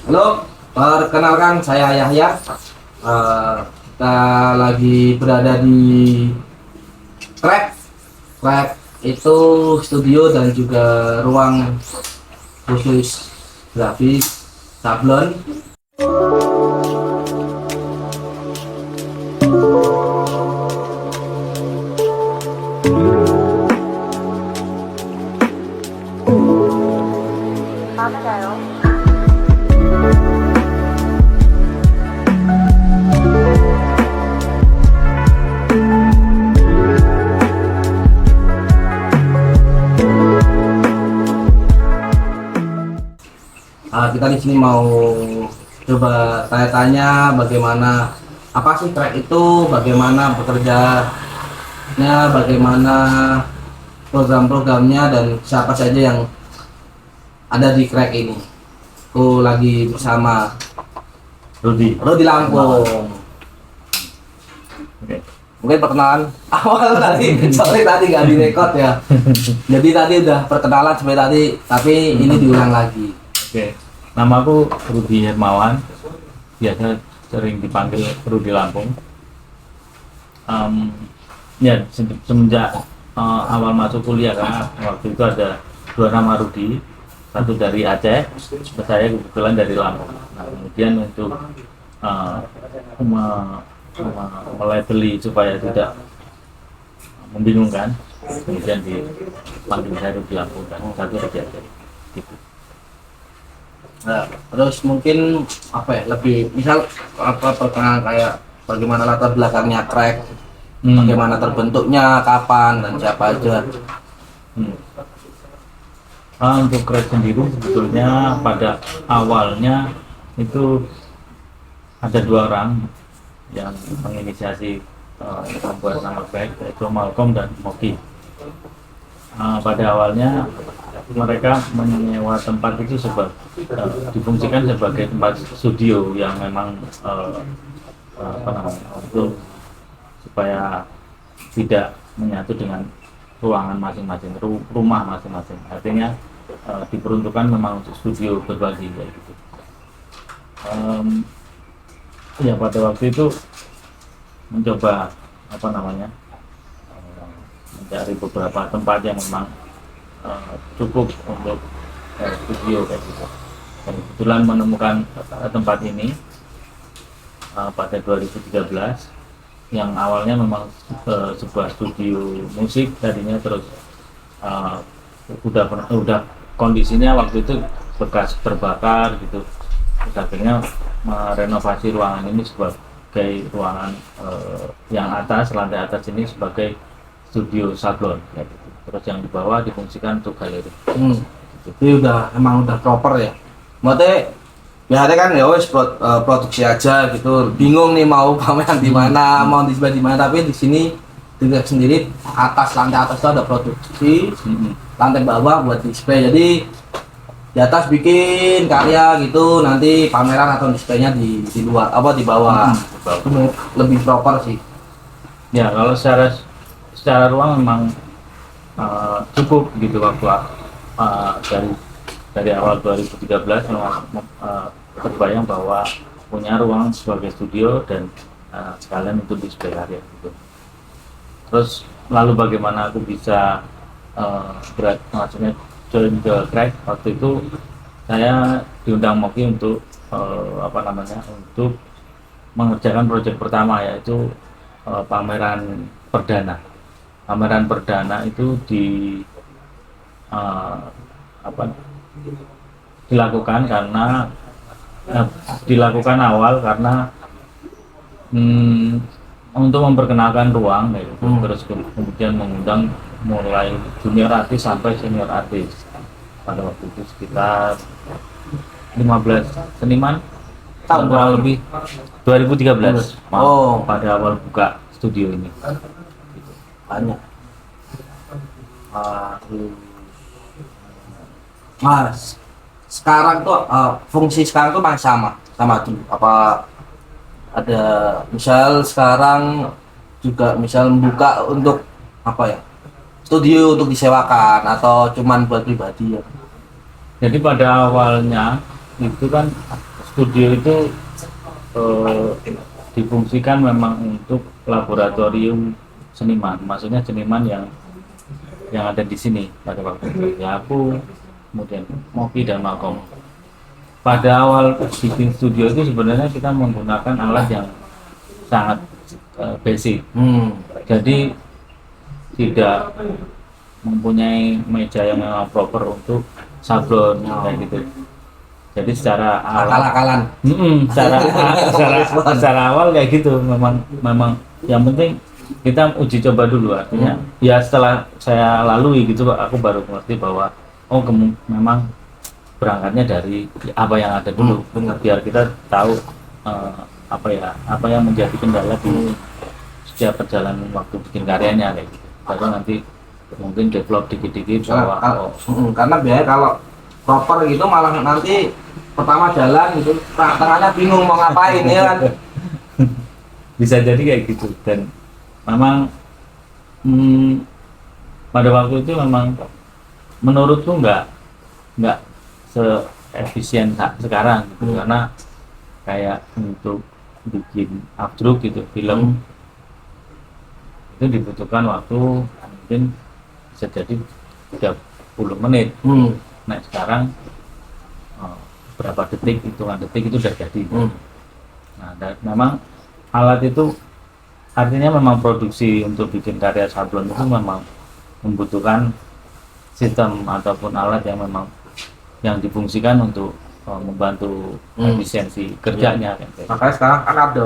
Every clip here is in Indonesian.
Halo, perkenalkan saya Yahya. Kita lagi berada di Crack. Crack itu studio dan juga ruang khusus grafis sablon. Kita di sini mau coba tanya-tanya bagaimana apa sih Crack itu, bagaimana bekerjanya, bagaimana program-programnya dan siapa saja yang ada di Crack ini. Aku lagi bersama Rudi Lampung. Oke. Mungkin perkenalan awal tadi, soalnya tadi nggak direkod ya. Jadi tadi udah perkenalan seperti tadi, tapi ini diulang lagi. Oke. Nama aku Rudi Hermawan, biasa sering dipanggil Rudi Lampung. Ya semenjak awal masuk kuliah kan, waktu itu ada dua nama Rudi, satu dari Aceh, saya kebetulan dari Lampung. Nah, kemudian untuk melabeli supaya tidak membingungkan, kemudian dipanggil saya Rudi Lampung dan satu dari Aceh. Gitu. Nah, terus mungkin apa ya, lebih misal apa perkenalan kayak bagaimana latar belakangnya Crack, bagaimana terbentuknya, kapan dan siapa aja. Untuk Crack sendiri sebetulnya pada awalnya itu ada dua orang yang menginisiasi membuat nama Crack, yaitu Malcolm dan Moki. Pada awalnya mereka menyewa tempat itu difungsikan sebagai tempat studio yang memang untuk supaya tidak menyatu dengan ruangan masing-masing, rumah masing-masing. Artinya diperuntukkan memang untuk studio berbagi kayak gitu. Ya pada waktu itu mencoba mencari beberapa tempat yang memang cukup untuk studio kayak gitu. Dan kebetulan menemukan tempat ini pada 2013 yang awalnya memang sebuah studio musik tadinya, terus udah kondisinya waktu itu bekas terbakar gitu. Terus akhirnya merenovasi ruangan ini sebagai ruangan yang atas, lantai atas ini sebagai studio sablon kayak gitu. Terus yang di bawah difungsikan untuk galeri. Jadi emang udah proper ya. Maksudnya biasanya kan ya wes produksi aja gitu. Bingung nih mau pameran di mana, mau display di mana, tapi di sini tidak sendiri, lantai atas itu ada produksi, lantai bawah buat display. Jadi di atas bikin karya gitu, nanti pameran atau displaynya di luar di bawah. Itu lebih proper sih. Ya kalau secara ruang memang cukup gitu waktu dari awal 2013 memang terbayang bahwa punya ruang sebagai studio dan sekalian untuk display karya gitu. Terus lalu bagaimana aku bisa maksudnya join ke Crack? Waktu itu saya diundang Moki untuk untuk mengerjakan proyek pertama, yaitu pameran perdana. Pameran perdana itu dilakukan awal karena untuk memperkenalkan ruang gitu. Terus kemudian mengundang mulai junior artis sampai senior artis. Pada waktu itu sekitar 15 seniman, tahun kurang lebih 2013 pada awal buka studio ini. Banyak. Mas, sekarang tuh fungsi sekarang tuh masih sama dulu. Apa ada misal sekarang juga misal membuka untuk studio untuk disewakan atau cuman buat pribadi ya? Jadi pada awalnya itu kan studio itu eh, difungsikan memang untuk laboratorium seniman, maksudnya seniman yang ada di sini pada waktu itu. Ya aku, kemudian Moki dan Malcolm. Pada awal bikin studio itu sebenarnya kita menggunakan alat yang sangat basic. Jadi tidak mempunyai meja yang memang proper untuk sablon kayak gitu. Jadi secara Akal-akalan. secara awal kayak gitu, memang yang penting kita uji coba dulu, artinya ya setelah saya lalui gitu Pak, aku baru mengerti bahwa memang berangkatnya dari apa yang ada dulu, biar kita tahu apa yang menjadi kendala di setiap perjalanan waktu bikin karyanya kayak gitu. Baru nanti mungkin develop dikit-dikit bahwa karena biasanya kalau proper gitu malah nanti pertama jalan gitu tengah-tengahnya bingung mau ngapain ya kan. Bisa jadi kayak gitu. Dan memang pada waktu itu memang menurutku nggak se-efisien sekarang gitu. Karena kayak untuk bikin abstruk gitu film itu dibutuhkan waktu mungkin bisa jadi 30 menit. Nah sekarang berapa detik, hitungan detik itu sudah jadi. Nah dan memang alat itu artinya memang produksi untuk bikin karya sablon itu memang membutuhkan sistem ataupun alat yang memang yang difungsikan untuk membantu efisiensi kerjanya. Makanya sekarang kan ada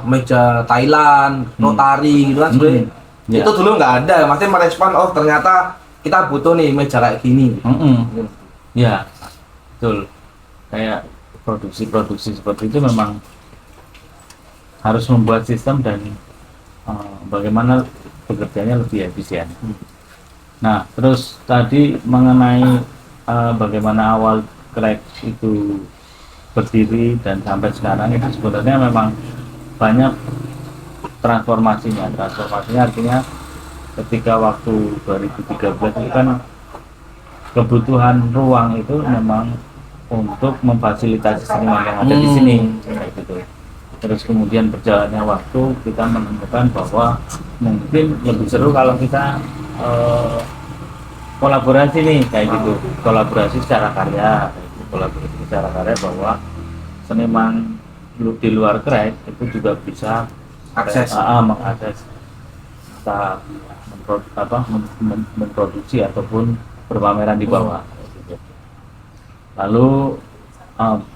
meja Thailand, rotari gitu kan sebenarnya. Itu dulu nggak ada, maksudnya merespon ternyata kita butuh nih meja kayak gini. Ya betul, kayak produksi seperti itu memang harus membuat sistem dan bagaimana bekerjanya lebih efisien. Nah terus tadi mengenai bagaimana awal Crack itu berdiri dan sampai sekarang itu sebenarnya memang banyak transformasinya artinya ketika waktu 2013 itu kan kebutuhan ruang itu memang untuk memfasilitasi seniman yang ada di sini kayak gitu. Terus kemudian berjalannya waktu kita menemukan bahwa mungkin lebih seru kalau kita kolaborasi nih kayak gitu, kolaborasi secara karya bahwa seniman di luar Crack itu juga bisa mengakses memproduksi ataupun berpameran di bawah. Lalu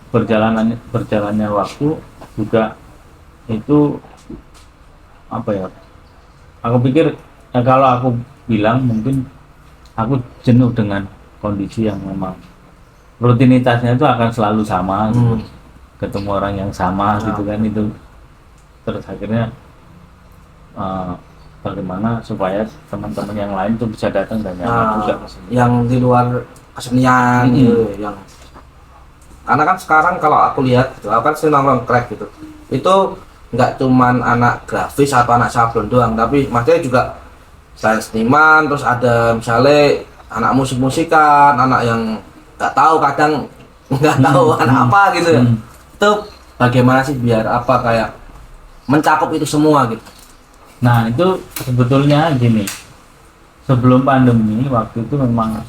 berjalannya waktu juga itu aku pikir kalau aku bilang mungkin aku jenuh dengan kondisi yang memang rutinitasnya itu akan selalu sama gitu. Ketemu orang yang sama gitu kan, itu terus akhirnya bagaimana supaya teman-teman yang lain tuh bisa datang dan nyaman juga kesini. Yang di luar kesenian gitu, yang karena kan sekarang kalau aku lihat gitu, aku kan sering nongkrong Crack gitu, itu nggak cuman anak grafis atau anak sablon doang, tapi maksudnya juga selain seniman, terus ada misalnya anak musik-musikan, anak yang nggak tahu kadang nggak tahu anak apa gitu. Itu bagaimana sih biar kayak mencakup itu semua gitu? Nah itu sebetulnya gini, sebelum pandemi waktu itu memang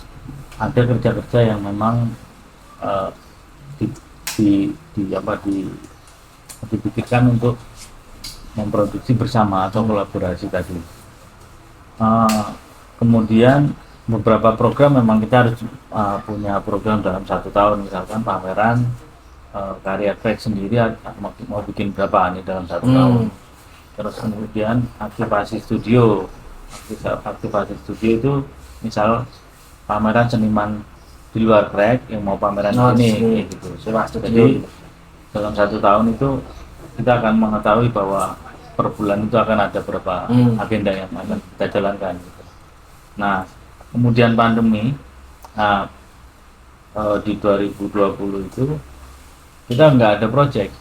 ada kerja-kerja yang memang dipikirkan untuk memproduksi bersama atau kolaborasi tadi. Kemudian beberapa program memang kita harus punya program dalam 1 tahun, misalkan pameran karya Crack sendiri mau bikin berapa nih dalam 1 tahun. Terus kemudian aktivasi studio itu misal pameran seniman di luar Crack yang mau pameran ini gitu. Jadi dalam 1 tahun itu kita akan mengetahui bahwa per bulan itu akan ada berapa agenda yang akan kita jalankan gitu. Nah kemudian pandemi, di 2020 itu kita nggak ada project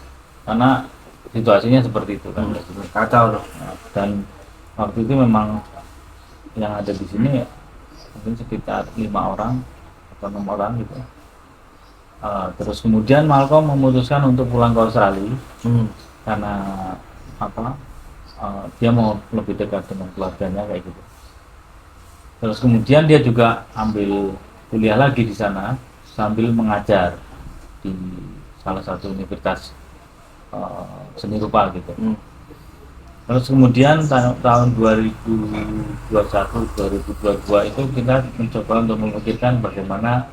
karena situasinya seperti itu kan, kacau loh. Dan waktu itu memang yang ada di sini mungkin sekitar 5 orang atau 6 orang gitu. Terus kemudian Malcolm memutuskan untuk pulang ke Australia Hmm. karena apa? Dia mau lebih dekat dengan keluarganya kayak gitu. Terus kemudian dia juga ambil kuliah lagi di sana sambil mengajar di salah satu universitas seni rupa gitu. Hmm. Terus kemudian tahun 2021-2022 itu kita mencoba untuk memikirkan bagaimana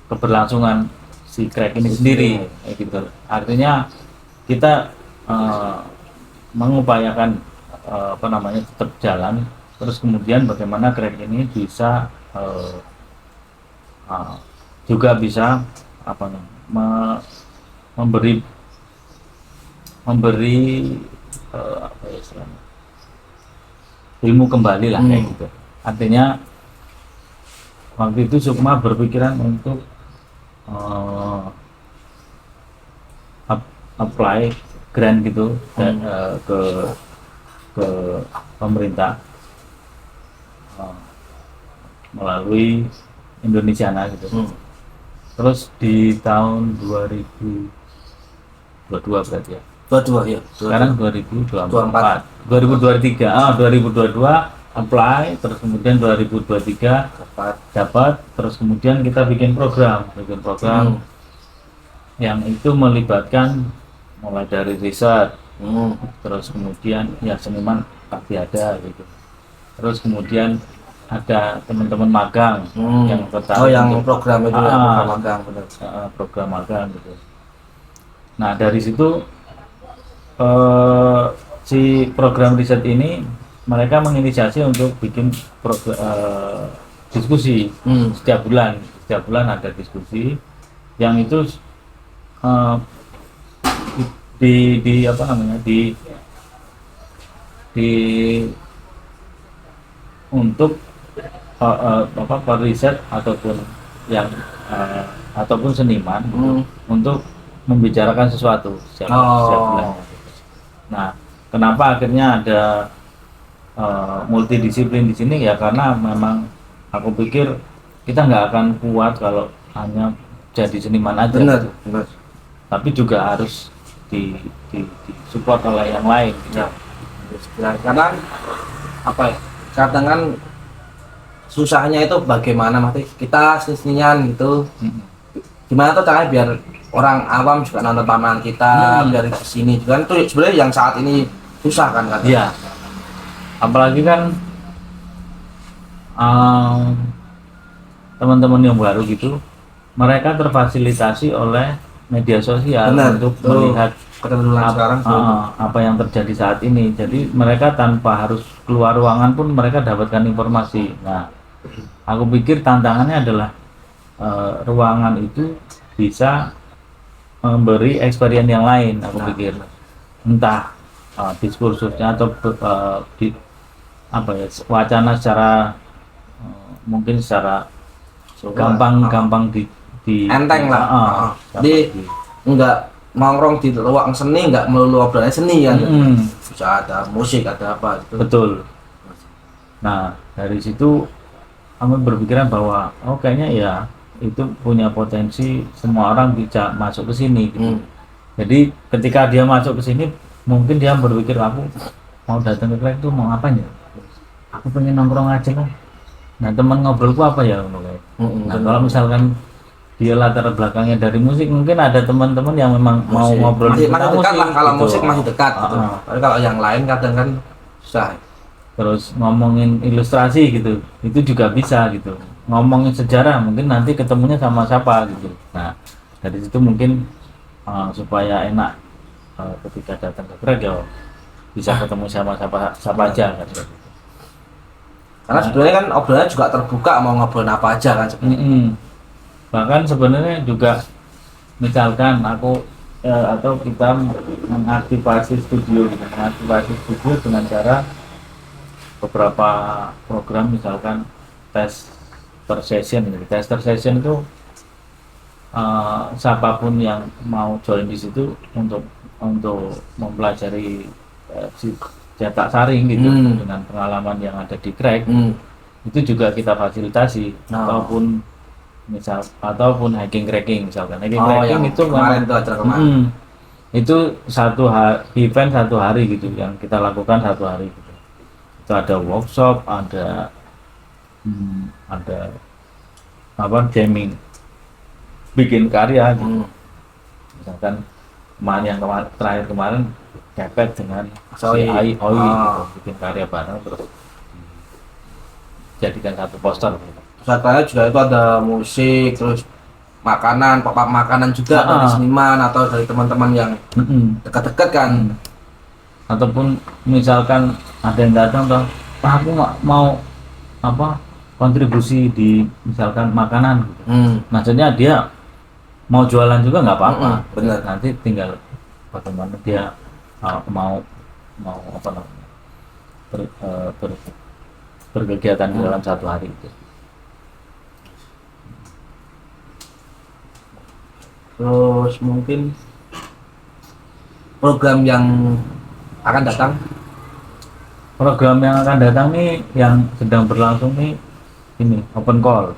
keberlangsungan si crack ini sendiri, kayak gitu. Artinya kita mengupayakan apa namanya tetap jalan, terus kemudian bagaimana crack ini bisa juga bisa apa namanya memberi apa ya istilahnya, ilmu kembali lah kayak gitu. Artinya waktu itu Sukma berpikiran untuk apply grant gitu dan ke pemerintah melalui Indonesiana gitu. Terus di tahun 2022 berarti ya. 22 ya. Sekarang 2024. 2022 apply, terus kemudian 2023 dapat, terus kemudian kita bikin program yang itu melibatkan mulai dari riset, terus kemudian ya seniman pasti ada gitu. Terus kemudian ada teman-teman magang yang tertarik yang untuk program itu ya, program magang benar. Program magang gitu. Nah dari situ si program riset ini mereka menginisiasi untuk bikin diskusi setiap bulan ada diskusi yang itu di apa namanya di untuk riset ataupun yang ataupun seniman untuk membicarakan sesuatu setiap bulan. Nah, kenapa akhirnya ada multidisiplin di sini ya karena memang aku pikir kita nggak akan kuat kalau hanya jadi seniman aja. Benar, gitu. benar. Tapi juga harus di support oleh yang lain. Gitu. Ya, karena apa ya? Kadang kan susahnya itu bagaimana mati kita seniman gitu. Gimana tuh caranya biar orang awam juga nonton pameran kita dari sini juga itu sebenarnya yang saat ini susah kan kan? Iya. Apalagi kan teman-teman yang baru gitu, mereka terfasilitasi oleh media sosial. Benar, untuk melihat sekarang apa yang terjadi saat ini. Jadi mereka tanpa harus keluar ruangan pun mereka dapatkan informasi. Nah, aku pikir tantangannya adalah ruangan itu bisa memberi experience yang lain. Aku pikir entah diskursusnya atau apa ya wacana secara mungkin secara gampang di enteng lah. Jadi enggak nongkrong di ruang seni, enggak melulu obrolan seni kan. Bisa ada musik, ada apa gitu. Betul. Nah, dari situ kami berpikiran bahwa kayaknya ya itu punya potensi semua orang bisa masuk ke sini gitu. Jadi ketika dia masuk ke sini mungkin dia berpikir aku mau datang ke Crack itu mau ngapain ya? Aku pengen nongkrong aja lah. Nah teman ngobrolku apa ya? Nah kalau misalkan dia latar belakangnya dari musik mungkin ada teman-teman yang memang musik. Mau ngobrol masih dekat musik, lah kalau gitu. musik masih dekat gitu. Tapi kalau yang lain kadang kan susah. Terus ngomongin ilustrasi gitu itu juga bisa gitu. Ngomongin sejarah mungkin nanti ketemunya sama siapa gitu. Nah dari situ mungkin supaya enak ketika datang ke Crack ya bisa ketemu sama siapa aja kan. Karena sebenarnya kan obrolannya juga terbuka mau ngobrol apa aja kan sebenarnya. Bahkan sebenarnya juga misalkan aku atau kita mengaktifasi studio dengan cara beberapa program misalkan tester session gitu. Tester session itu siapapun yang mau join di situ untuk mempelajari cetak saring gitu dengan pengalaman yang ada di Crack itu juga kita fasilitasi ataupun misal ataupun hiking trekking misalkan hiking Oh, trekking yang itu kemarin memang tuh acara kemarin. itu event 1 hari gitu yang kita lakukan 1 hari gitu. Itu ada workshop, ada apa jamming, bikin karya gitu. Hmm. Misalkan terakhir kemarin kepet dengan Soi. si Ai Oi Oh. gitu, bikin karya bareng terus jadikan satu poster gitu. Pesertanya juga itu ada musik, terus makanan, papak makanan juga dari seniman atau dari teman-teman yang dekat-dekat kan. Ataupun misalkan ada yang datang tuh, "Pak, aku mau apa kontribusi di misalkan makanan gitu." Maksudnya dia mau jualan juga nggak apa-apa. Benar. Nanti tinggal bagaimana dia mau apa namanya berkegiatan dalam 1 hari itu. Terus mungkin program yang akan datang. Program yang akan datang nih yang sedang berlangsung nih ini open call.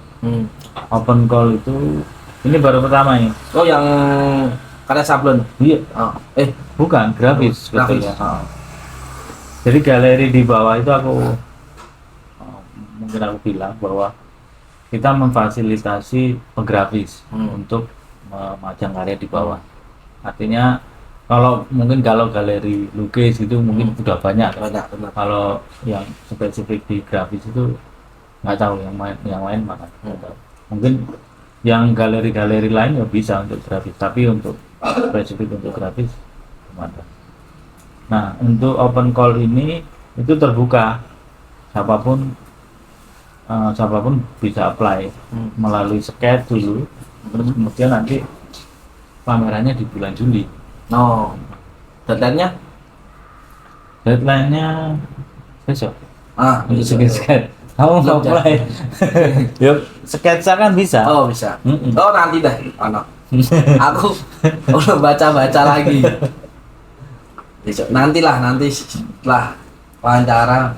Open call itu ini baru pertama nih. Oh, yang karya sablon. Iya. Bukan grafis. Grafis. Ya. Jadi galeri di bawah itu mungkin aku bilang bahwa kita memfasilitasi penggrafis untuk memajang karya di bawah. Artinya kalau galeri lukis itu mungkin udah banyak. Kalau yang spesifik di grafis itu nggak tahu yang lain mana. Mungkin yang galeri-galeri lain ya bisa untuk grafis, tapi untuk spesifik untuk grafis gimana? Nah, untuk open call ini itu terbuka, siapapun bisa apply melalui sket dulu, terus kemudian nanti pamerannya di bulan Juli. Oh, deadline-nya? Deadline-nya besok. Besok. Sket. Kamu mau apply? Yuk, sketsa kan bisa. Oh, bisa. Oh, nanti dah. Aku udah baca-baca lagi. Besok nanti setelah wawancara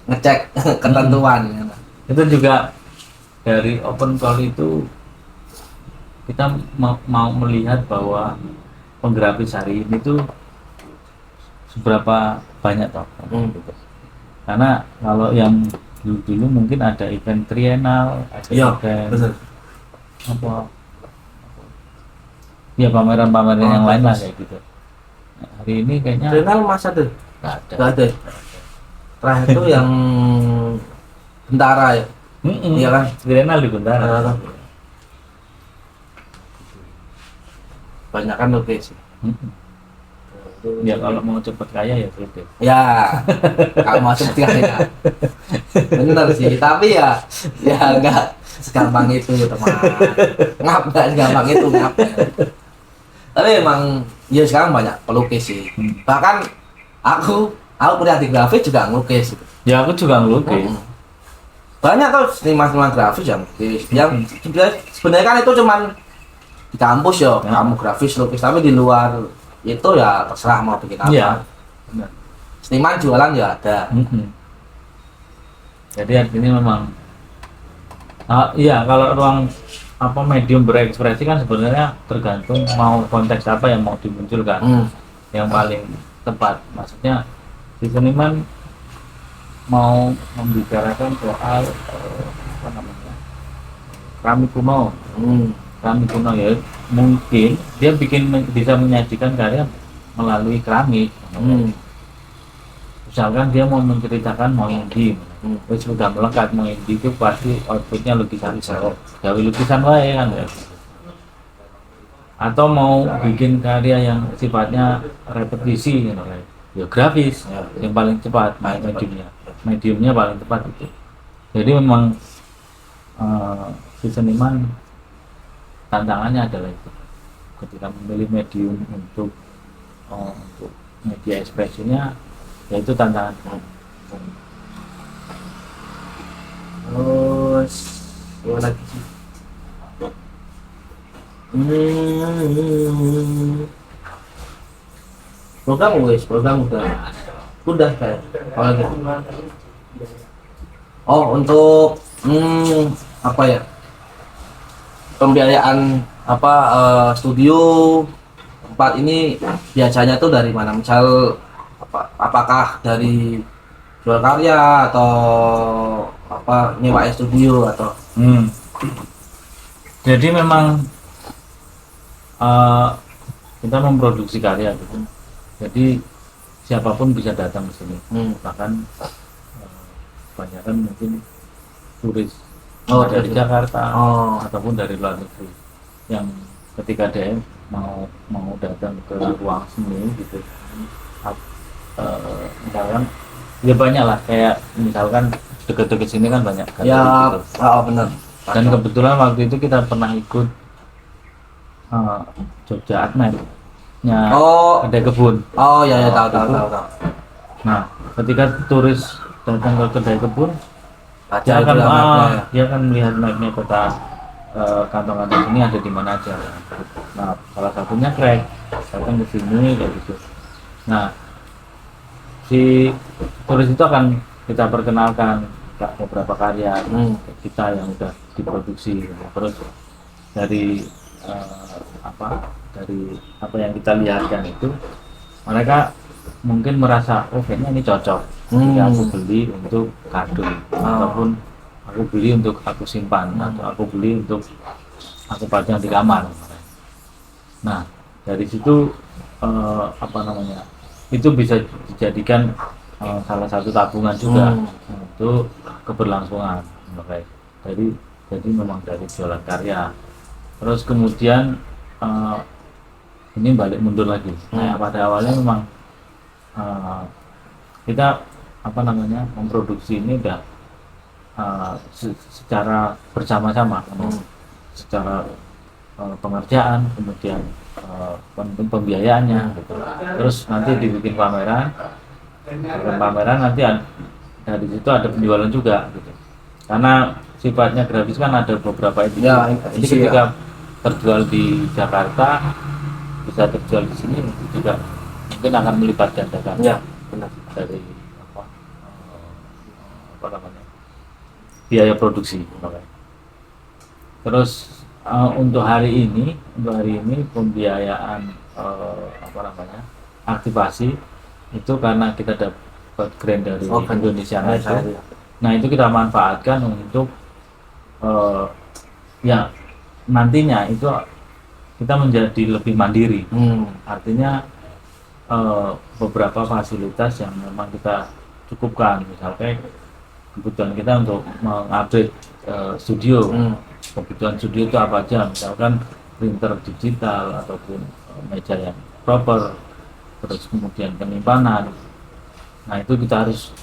ngecek ketentuan. Itu juga dari open call itu kita mau melihat bahwa penggrafis hari ini tuh seberapa banyak toh. Karena kalau yang dulu mungkin ada event trienal, ada event apa ya pameran-pameran yang lain lah kayak gitu. Nah, hari ini kayaknya trienal masa tuh nggak ada. Terakhir itu yang Bentara ya. Iya kan? trienal di Bentara. Banyak kan lukis. Ya kalau mau cepet kaya ya gitu. Ya, kalau mau cepet kaya. Bener sih, tapi ya enggak segampang itu teman. Enggak segampang itu ngap. Tapi emang ya sekarang banyak pelukis sih. Bahkan aku kuliah di grafis juga ngelukis gitu. Ya aku juga ngelukis. Banyak tuh seniman grafis yang sebenarnya kan itu cuman di kampus ya, kamu grafis lukis, tapi di luar itu ya terserah mau bikin apa. Iya. Seniman jualan ya ada. Jadi artinya memang iya kalau ruang medium berekspresi kan sebenarnya tergantung mau konteks apa yang mau dimunculkan. Yang paling tepat maksudnya si seniman mau membicarakan soal apa namanya keramik kuno. Keramik kuno ya mungkin dia bisa menyajikan karya melalui keramik. Misalkan dia mau menceritakan Moindi, sudah melekat Moindi itu pasti outputnya lukisan gawe lukisan wae kan ya. Atau mau bikin karya yang sifatnya repetisi gitu, ya grafis yang paling cepat mediumnya paling tepat itu. Jadi memang si seniman tantangannya adalah itu ketika memilih medium untuk media ekspresinya, yaitu tantangan. Terus apa lagi sih? Program udah kayak apa lagi? Oh, untuk apa ya? pembiayaan studio tempat ini biasanya tuh dari mana? Misal apakah dari jual karya atau nyewa studio atau Jadi memang kita memproduksi karya gitu. Jadi siapapun bisa datang ke sini. Bahkan kebanyakan mungkin turis dari Jakarta ataupun dari luar negeri yang ketika dia mau datang ke ruang seni gitu. Misalkan ya banyak lah, kayak misalkan deket-deket sini kan banyak kan, ya gitu. benar. Dan kebetulan waktu itu kita pernah ikut Jogja Art Night nya Kedai Kebun. Ya tahu. Nah, ketika turis datang ke Kedai Kebun, dia akan melihat mapnya kota, kantong-kantong ini ada di mana aja. Nah, salah satunya Craig datang ke sini kayak gitu. Nah, si turis itu akan kita perkenalkan beberapa karya kita yang udah diproduksi. Terus dari dari apa yang kita lihatkan itu, mereka mungkin merasa kayaknya ini cocok, jadi aku beli untuk kado ataupun aku beli untuk aku simpan atau aku beli untuk aku pajang di kamar. Nah, dari situ itu bisa dijadikan salah satu tabungan juga untuk keberlangsungan. Jadi memang dari jualan karya. Terus kemudian ini balik mundur lagi. Nah, pada awalnya memang kita memproduksi ini udah secara bersama-sama, secara pengerjaan, kemudian pembiayaannya gitu. Terus nanti dibikin pameran nanti dari situ ada penjualan juga gitu. Karena sifatnya grafis kan ada beberapa edisi. Jadi ketika terjual di Jakarta bisa terjual di sini juga mungkin akan melipat gandakan dari biaya produksi. Terus untuk hari ini pembiayaan aktivasi itu karena kita dapat grant dari Indonesia itu. Nah, itu kita manfaatkan untuk ya nantinya itu kita menjadi lebih mandiri. Artinya beberapa fasilitas yang memang kita cukupkan, misalnya kebutuhan kita untuk mengupgrade studio. Kebutuhan studio itu apa aja, misalkan printer digital ataupun meja yang proper, terus kemudian penyimpanan. Nah, itu kita harus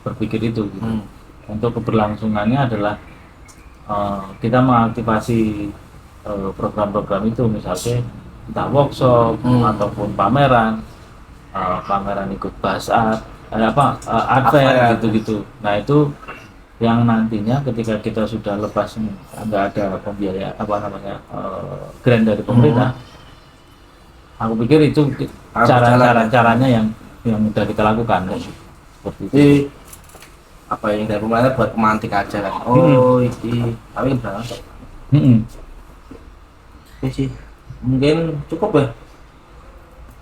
berpikir itu gitu. Untuk keberlangsungannya adalah kita mengaktifasi program-program itu, misalnya entah workshop ataupun pameran ikut art fair gitu. Nah, itu yang nantinya ketika kita sudah lepas nggak ada pembiayaan grant dari pemerintah, aku pikir itu caranya yang sudah kita lakukan seperti itu. Yang dari pemerintah buat pemantik aja kan. Tapi berapa? Oke sih, mungkin cukup ya.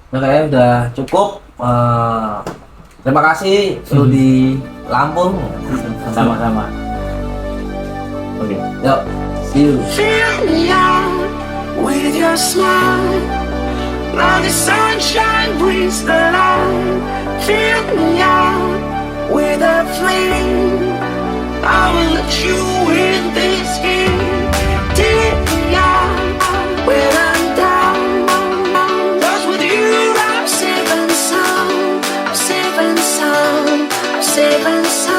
Nah, kayaknya udah cukup. Terima kasih Rudi Lampung. Sama-sama. Oke. Yuk, see you. Fill me out with your smile. Now the sunshine brings the light. Fill me out with a flame. I will let you in this game. Take me out when I'm down. 'Cause with you I'm safe and sound. I'm safe and sound. I'm safe and sound.